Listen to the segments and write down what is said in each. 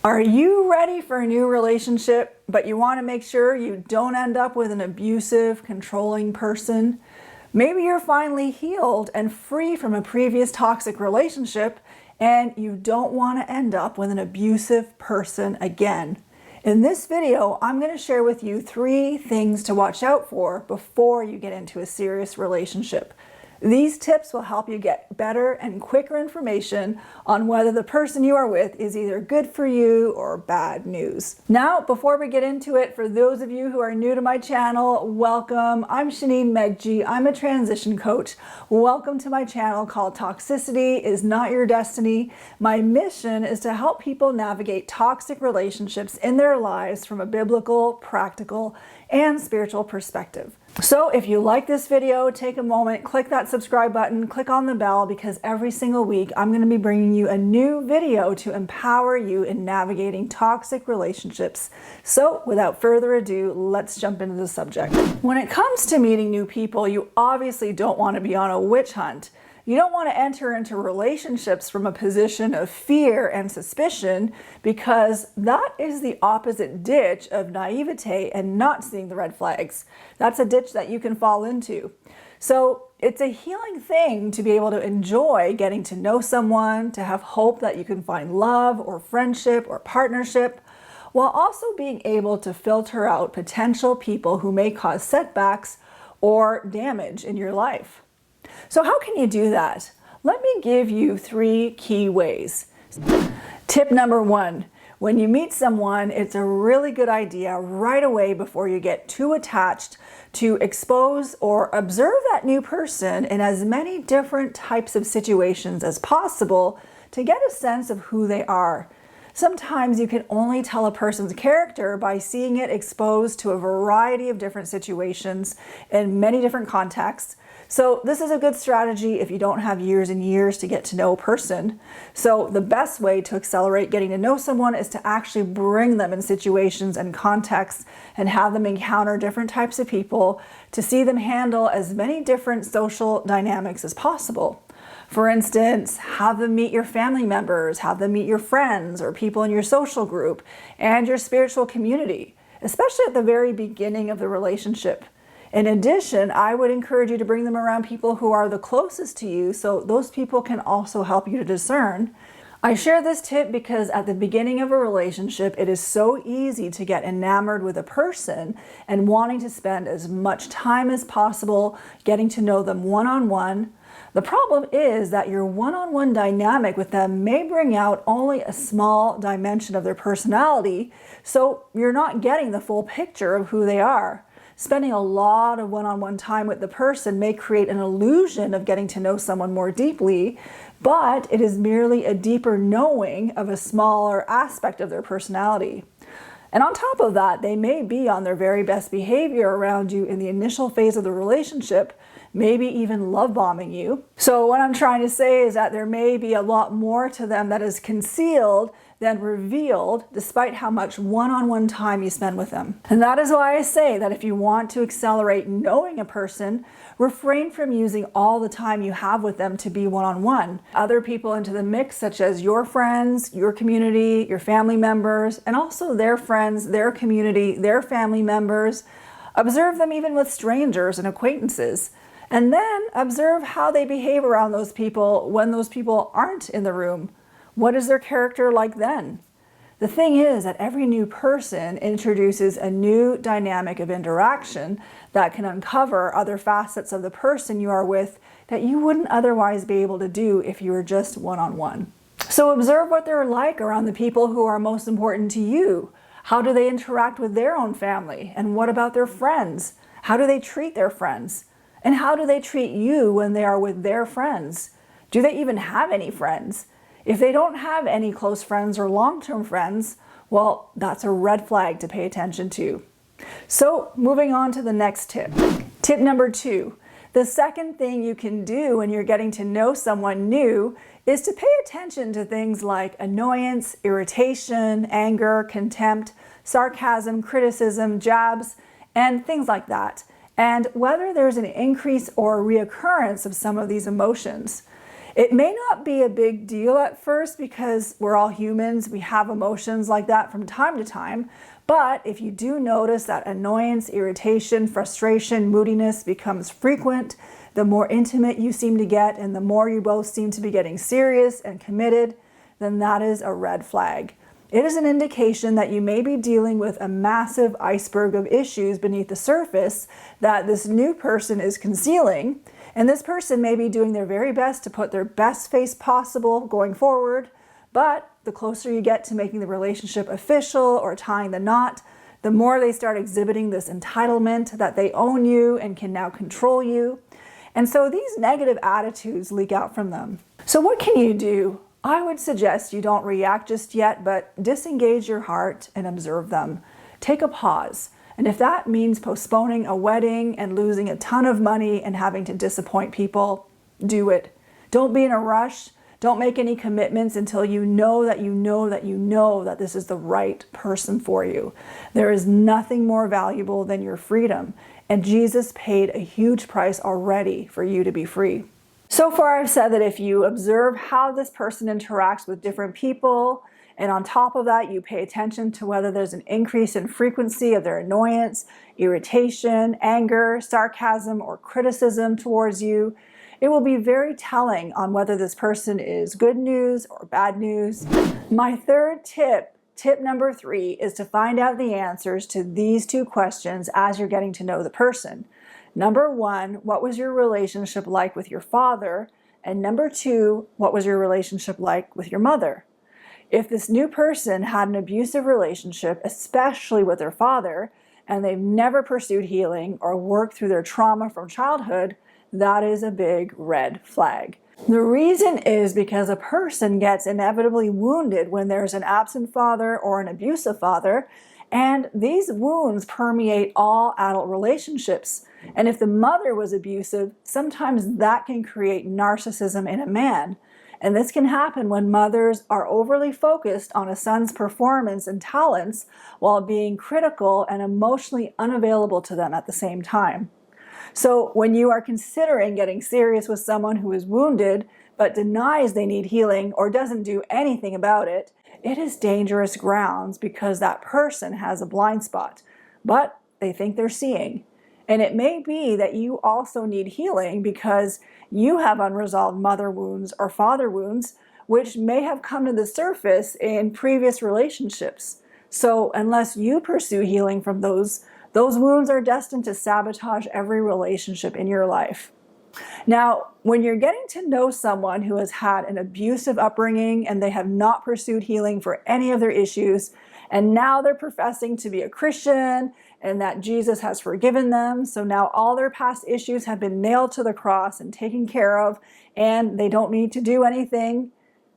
Are you ready for a new relationship, but you want to make sure you don't end up with an abusive, controlling person? Maybe you're finally healed and free from a previous toxic relationship, and you don't want to end up with an abusive person again. In this video, I'm going to share with you 3 things to watch out for before you get into a serious relationship. These tips will help you get better and quicker information on whether the person you are with is either good for you or bad news. Now, before we get into it, for those of you who are new to my channel, welcome. I'm Shaneen Megji. I'm a transition coach. Welcome to my channel called Toxicity is Not Your Destiny. My mission is to help people navigate toxic relationships in their lives from a biblical, practical, and spiritual perspective. So if you like this video, take a moment, click that subscribe button, click on the bell, because every single week I'm going to be bringing you a new video to empower you in navigating toxic relationships. So without further ado, let's jump into the subject. When it comes to meeting new people, you obviously don't want to be on a witch hunt. You don't want to enter into relationships from a position of fear and suspicion, because that is the opposite ditch of naivete and not seeing the red flags. That's a ditch that you can fall into. So it's a healing thing to be able to enjoy getting to know someone, to have hope that you can find love or friendship or partnership, while also being able to filter out potential people who may cause setbacks or damage in your life. So how can you do that? Let me give you 3 key ways. Tip number 1, when you meet someone, it's a really good idea right away before you get too attached to expose or observe that new person in as many different types of situations as possible to get a sense of who they are. Sometimes you can only tell a person's character by seeing it exposed to a variety of different situations in many different contexts. So this is a good strategy if you don't have years and years to get to know a person. So the best way to accelerate getting to know someone is to actually bring them in situations and contexts and have them encounter different types of people to see them handle as many different social dynamics as possible. For instance, have them meet your family members, have them meet your friends or people in your social group and your spiritual community, especially at the very beginning of the relationship. In addition, I would encourage you to bring them around people who are the closest to you, so those people can also help you to discern. I share this tip because at the beginning of a relationship, it is so easy to get enamored with a person and wanting to spend as much time as possible getting to know them one-on-one. The problem is that your one-on-one dynamic with them may bring out only a small dimension of their personality, so you're not getting the full picture of who they are. Spending a lot of one-on-one time with the person may create an illusion of getting to know someone more deeply, but it is merely a deeper knowing of a smaller aspect of their personality. And on top of that, they may be on their very best behavior around you in the initial phase of the relationship, maybe even love bombing you. So what I'm trying to say is that there may be a lot more to them that is concealed than revealed, despite how much one-on-one time you spend with them. And that is why I say that if you want to accelerate knowing a person, refrain from using all the time you have with them to be one-on-one. Other people into the mix, such as your friends, your community, your family members, and also their friends, their community, their family members. Observe them even with strangers and acquaintances. And then observe how they behave around those people when those people aren't in the room. What is their character like then? The thing is that every new person introduces a new dynamic of interaction that can uncover other facets of the person you are with that you wouldn't otherwise be able to do if you were just one-on-one. So observe what they're like around the people who are most important to you. How do they interact with their own family? And what about their friends? How do they treat their friends? And how do they treat you when they are with their friends? Do they even have any friends? If they don't have any close friends or long-term friends, well, that's a red flag to pay attention to. So moving on to the next tip. Tip number 2. The second thing you can do when you're getting to know someone new is to pay attention to things like annoyance, irritation, anger, contempt, sarcasm, criticism, jabs, and things like that, and whether there's an increase or reoccurrence of some of these emotions. It may not be a big deal at first because we're all humans. We have emotions like that from time to time. But if you do notice that annoyance, irritation, frustration, moodiness becomes frequent, the more intimate you seem to get and the more you both seem to be getting serious and committed, then that is a red flag. It is an indication that you may be dealing with a massive iceberg of issues beneath the surface that this new person is concealing. And this person may be doing their very best to put their best face possible going forward, but the closer you get to making the relationship official or tying the knot, the more they start exhibiting this entitlement that they own you and can now control you. And so these negative attitudes leak out from them. So what can you do? I would suggest you don't react just yet, but disengage your heart and observe them. Take a pause. And if that means postponing a wedding and losing a ton of money and having to disappoint people, do it. Don't be in a rush. Don't make any commitments until you know that this is the right person for you. There is nothing more valuable than your freedom. And Jesus paid a huge price already for you to be free. So far, I've said that if you observe how this person interacts with different people, and on top of that, you pay attention to whether there's an increase in frequency of their annoyance, irritation, anger, sarcasm, or criticism towards you, it will be very telling on whether this person is good news or bad news. My third tip number 3, is to find out the answers to these 2 questions as you're getting to know the person. Number 1, what was your relationship like with your father? And number 2, what was your relationship like with your mother? If this new person had an abusive relationship, especially with their father, and they've never pursued healing or worked through their trauma from childhood, that is a big red flag. The reason is because a person gets inevitably wounded when there's an absent father or an abusive father, and these wounds permeate all adult relationships. And if the mother was abusive, sometimes that can create narcissism in a man. And this can happen when mothers are overly focused on a son's performance and talents while being critical and emotionally unavailable to them at the same time. So when you are considering getting serious with someone who is wounded but denies they need healing or doesn't do anything about it, it is dangerous grounds because that person has a blind spot, but they think they're seeing. And it may be that you also need healing because you have unresolved mother wounds or father wounds, which may have come to the surface in previous relationships. So unless you pursue healing from those wounds are destined to sabotage every relationship in your life. Now, when you're getting to know someone who has had an abusive upbringing and they have not pursued healing for any of their issues, and now they're professing to be a Christian and that Jesus has forgiven them, so now all their past issues have been nailed to the cross and taken care of, and they don't need to do anything,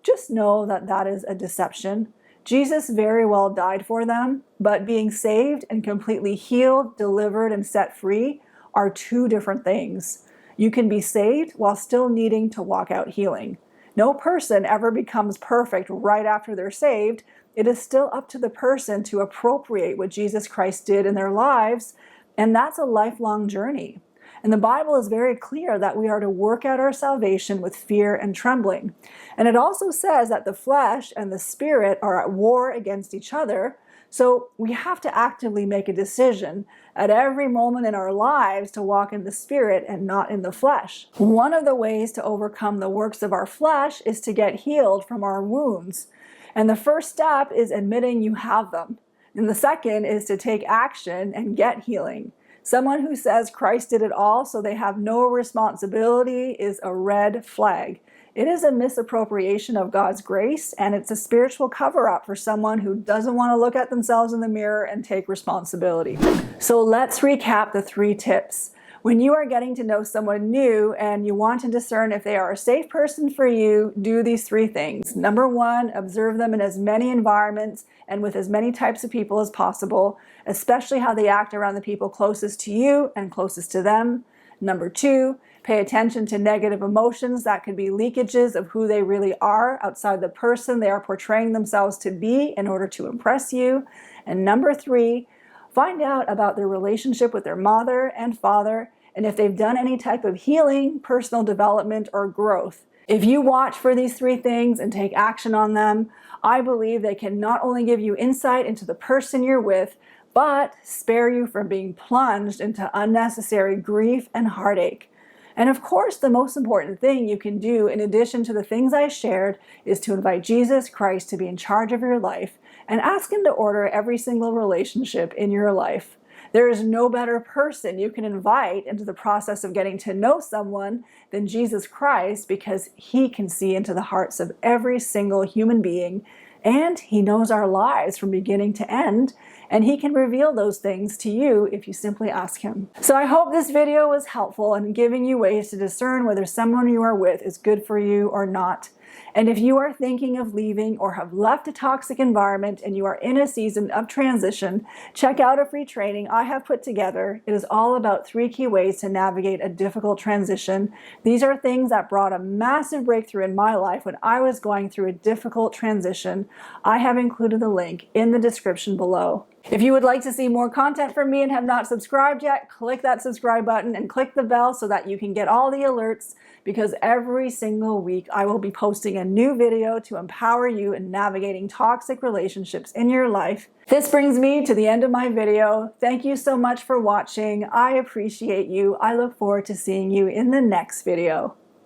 just know that that is a deception. Jesus very well died for them, but being saved and completely healed, delivered, and set free are 2 different things. You can be saved while still needing to walk out healing. No person ever becomes perfect right after they're saved. It is still up to the person to appropriate what Jesus Christ did in their lives, and that's a lifelong journey. And the Bible is very clear that we are to work out our salvation with fear and trembling. And it also says that the flesh and the spirit are at war against each other. So we have to actively make a decision at every moment in our lives to walk in the spirit and not in the flesh. One of the ways to overcome the works of our flesh is to get healed from our wounds. And the first step is admitting you have them. And the second is to take action and get healing. Someone who says Christ did it all so they have no responsibility is a red flag. It is a misappropriation of God's grace, and it's a spiritual cover-up for someone who doesn't want to look at themselves in the mirror and take responsibility. So let's recap the 3 tips. When you are getting to know someone new and you want to discern if they are a safe person for you, do these 3 things. Number 1, observe them in as many environments and with as many types of people as possible, especially how they act around the people closest to you and closest to them. Number 2, pay attention to negative emotions that could be leakages of who they really are outside the person they are portraying themselves to be in order to impress you. And number 3, find out about their relationship with their mother and father, and if they've done any type of healing, personal development, or growth. If you watch for these 3 things and take action on them, I believe they can not only give you insight into the person you're with, but spare you from being plunged into unnecessary grief and heartache. And of course, the most important thing you can do, in addition to the things I shared, is to invite Jesus Christ to be in charge of your life and ask Him to order every single relationship in your life. There is no better person you can invite into the process of getting to know someone than Jesus Christ, because He can see into the hearts of every single human being, and He knows our lives from beginning to end, and He can reveal those things to you if you simply ask Him. So I hope this video was helpful in giving you ways to discern whether someone you are with is good for you or not. And if you are thinking of leaving or have left a toxic environment and you are in a season of transition, check out a free training I have put together. It is all about 3 key ways to navigate a difficult transition. These are things that brought a massive breakthrough in my life when I was going through a difficult transition. I have included the link in the description below. If you would like to see more content from me and have not subscribed yet, click that subscribe button and click the bell so that you can get all the alerts, because every single week I will be posting a new video to empower you in navigating toxic relationships in your life. This brings me to the end of my video. Thank you so much for watching. I appreciate you. I look forward to seeing you in the next video.